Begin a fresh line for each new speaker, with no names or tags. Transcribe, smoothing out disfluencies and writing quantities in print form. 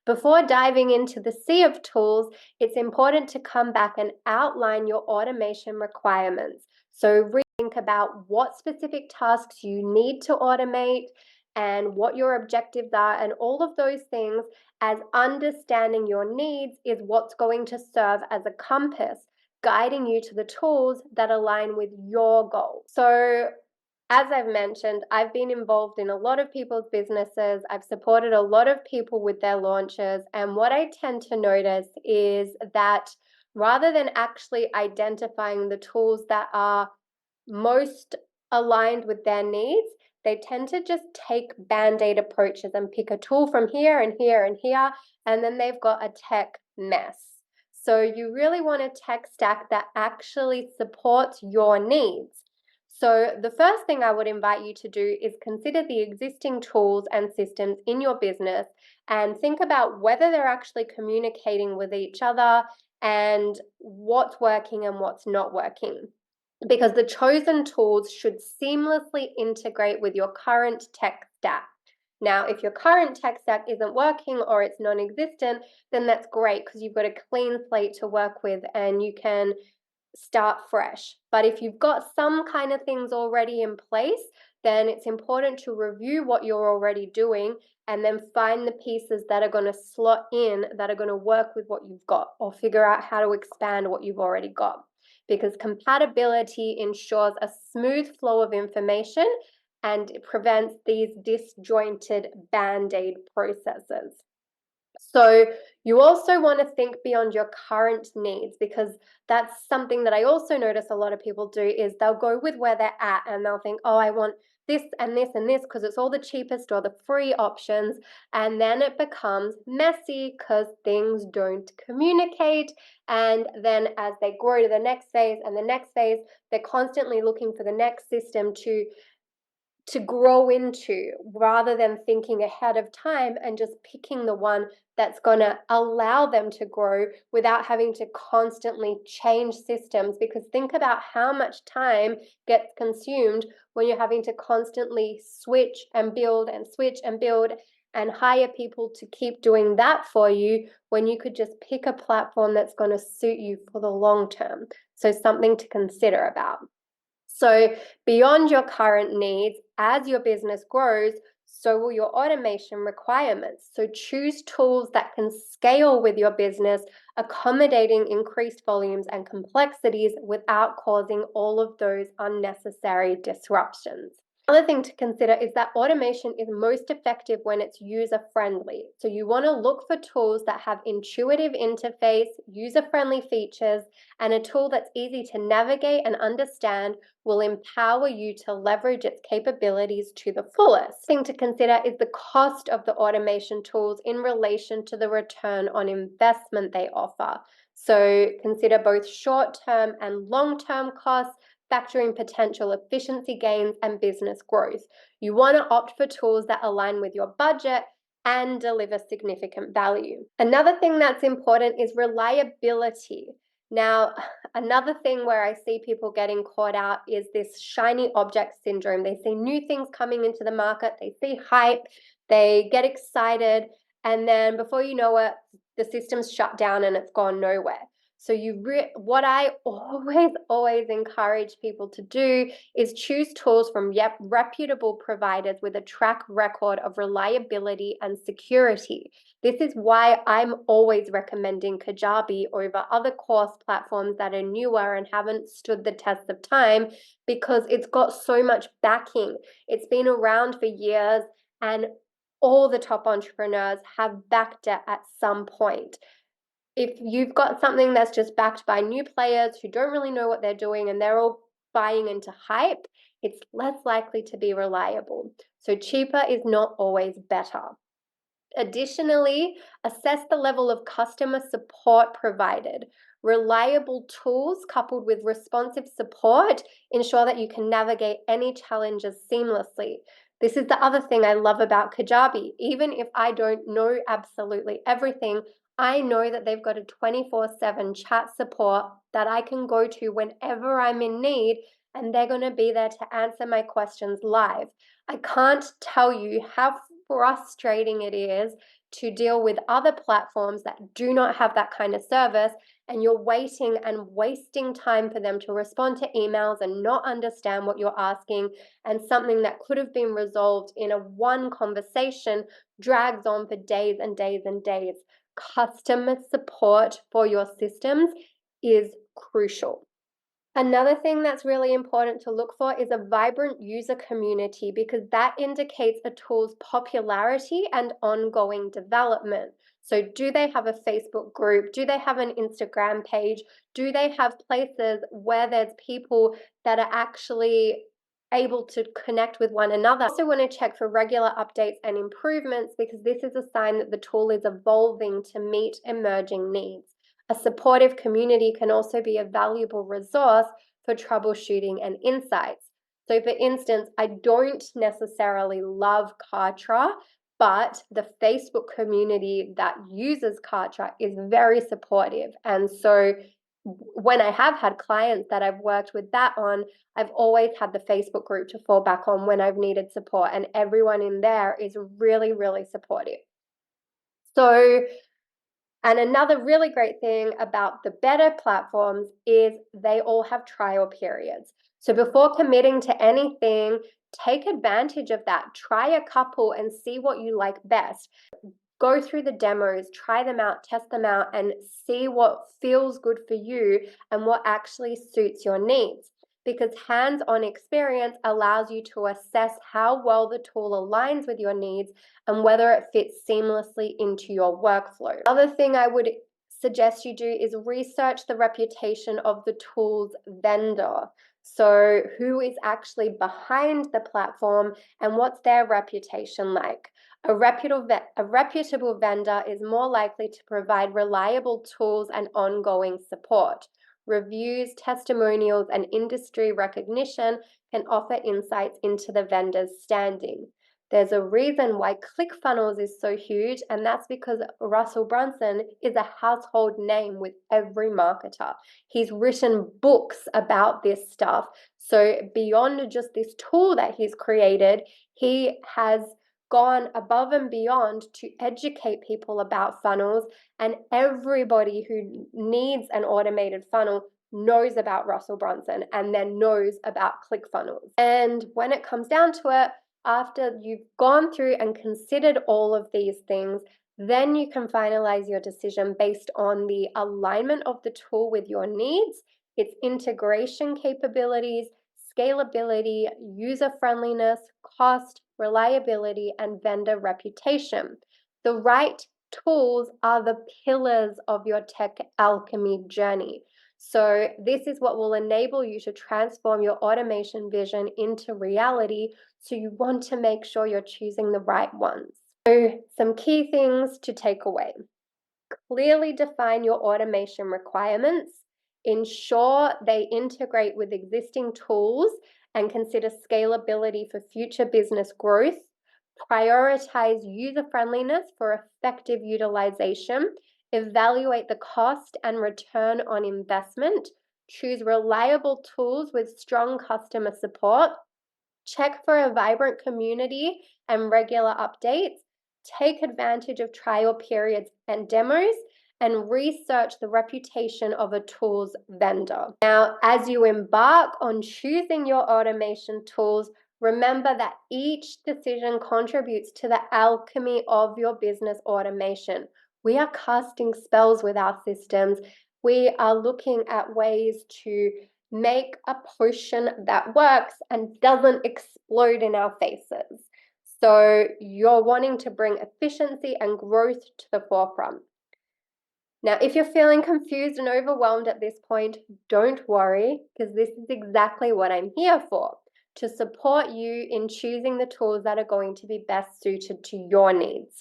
Before diving into the sea of tools, it's important to come back and outline your automation requirements. So think about what specific tasks you need to automate and what your objectives are, and all of those things, as understanding your needs is what's going to serve as a compass, guiding you to the tools that align with your goals. So as I've mentioned, I've been involved in a lot of people's businesses. I've supported a lot of people with their launches. And what I tend to notice is that rather than actually identifying the tools that are most aligned with their needs, they tend to just take band-aid approaches and pick a tool from here and here and here, and then they've got a tech mess. So you really want a tech stack that actually supports your needs. So the first thing I would invite you to do is consider the existing tools and systems in your business and think about whether they're actually communicating with each other and what's working and what's not working. Because the chosen tools should seamlessly integrate with your current tech stack. Now, if your current tech stack isn't working or it's non-existent, then that's great because you've got a clean slate to work with and you can start fresh. But if you've got some kind of things already in place, then it's important to review what you're already doing and then find the pieces that are going to slot in, that are going to work with what you've got, or figure out how to expand what you've already got. Because compatibility ensures a smooth flow of information and it prevents these disjointed band-aid processes. So you also want to think beyond your current needs, because that's something that I also notice a lot of people do is they'll go with where they're at and they'll think, oh, I want this and this and this because it's all the cheapest or the free options. And then it becomes messy because things don't communicate. And then as they grow to the next phase and the next phase, they're constantly looking for the next system to grow into, rather than thinking ahead of time and just picking the one that's going to allow them to grow without having to constantly change systems. Because think about how much time gets consumed when you're having to constantly switch and build and switch and build and hire people to keep doing that for you, when you could just pick a platform that's going to suit you for the long term. So something to consider about. So beyond your current needs, as your business grows, so will your automation requirements. So choose tools that can scale with your business, accommodating increased volumes and complexities without causing all of those unnecessary disruptions. Another thing to consider is that automation is most effective when it's user-friendly. So you want to look for tools that have intuitive interface, user-friendly features, and a tool that's easy to navigate and understand will empower you to leverage its capabilities to the fullest. Thing to consider is the cost of the automation tools in relation to the return on investment they offer. So consider both short-term and long-term costs, factoring potential efficiency gains and business growth. You want to opt for tools that align with your budget and deliver significant value. Another thing that's important is reliability. Now, another thing where I see people getting caught out is this shiny object syndrome. They see new things coming into the market, they see hype, they get excited, and then before you know it, the system's shut down and it's gone nowhere. So what I always encourage people to do is choose tools from reputable providers with a track record of reliability and security. This is why I'm always recommending Kajabi over other course platforms that are newer and haven't stood the test of time, because it's got so much backing. It's been around for years and all the top entrepreneurs have backed it at some point. If you've got something that's just backed by new players who don't really know what they're doing and they're all buying into hype, it's less likely to be reliable. So cheaper is not always better. Additionally, assess the level of customer support provided. Reliable tools coupled with responsive support ensure that you can navigate any challenges seamlessly. This is the other thing I love about Kajabi. Even if I don't know absolutely everything, I know that they've got a 24/7 chat support that I can go to whenever I'm in need, and they're going to be there to answer my questions live. I can't tell you how frustrating it is to deal with other platforms that do not have that kind of service, and you're waiting and wasting time for them to respond to emails and not understand what you're asking, and something that could have been resolved in a one conversation drags on for days and days and days. Customer support for your systems is crucial. Another thing that's really important to look for is a vibrant user community, because that indicates a tool's popularity and ongoing development. So do they have a Facebook group? Do they have an Instagram page? Do they have places where there's people that are actually able to connect with one another? You also want to check for regular updates and improvements, because this is a sign that the tool is evolving to meet emerging needs. A supportive community can also be a valuable resource for troubleshooting and insights. So for instance, I don't necessarily love Kartra, but the Facebook community that uses Kartra is very supportive. And so when I have had clients that I've worked with that on, I've always had the Facebook group to fall back on when I've needed support, and everyone in there is really, really supportive. And another really great thing about the better platforms is they all have trial periods. So before committing to anything, take advantage of that. Try a couple and see what you like best. Go through the demos, try them out, test them out, and see what feels good for you and what actually suits your needs. Because hands-on experience allows you to assess how well the tool aligns with your needs and whether it fits seamlessly into your workflow. Another thing I would suggest you do is research the reputation of the tool's vendor. So who is actually behind the platform and what's their reputation like? A reputable vendor is more likely to provide reliable tools and ongoing support. Reviews, testimonials, and industry recognition can offer insights into the vendor's standing. There's a reason why ClickFunnels is so huge, and that's because Russell Brunson is a household name with every marketer. He's written books about this stuff. So beyond just this tool that he's created, he has gone above and beyond to educate people about funnels, and everybody who needs an automated funnel knows about Russell Brunson and then knows about ClickFunnels. And when it comes down to it, after you've gone through and considered all of these things, then you can finalize your decision based on the alignment of the tool with your needs, its integration capabilities, scalability, user-friendliness, cost, reliability, and vendor reputation. The right tools are the pillars of your tech alchemy journey. So this is what will enable you to transform your automation vision into reality. So you want to make sure you're choosing the right ones. So some key things to take away. Clearly define your automation requirements. Ensure they integrate with existing tools and consider scalability for future business growth. Prioritize user-friendliness for effective utilization. Evaluate the cost and return on investment. Choose reliable tools with strong customer support. Check for a vibrant community and regular updates. Take advantage of trial periods and demos, and research the reputation of a tool's vendor. Now, as you embark on choosing your automation tools, remember that each decision contributes to the alchemy of your business automation. We are casting spells with our systems. We are looking at ways to make a potion that works and doesn't explode in our faces. So you're wanting to bring efficiency and growth to the forefront. Now, if you're feeling confused and overwhelmed at this point, don't worry, because this is exactly what I'm here for, to support you in choosing the tools that are going to be best suited to your needs.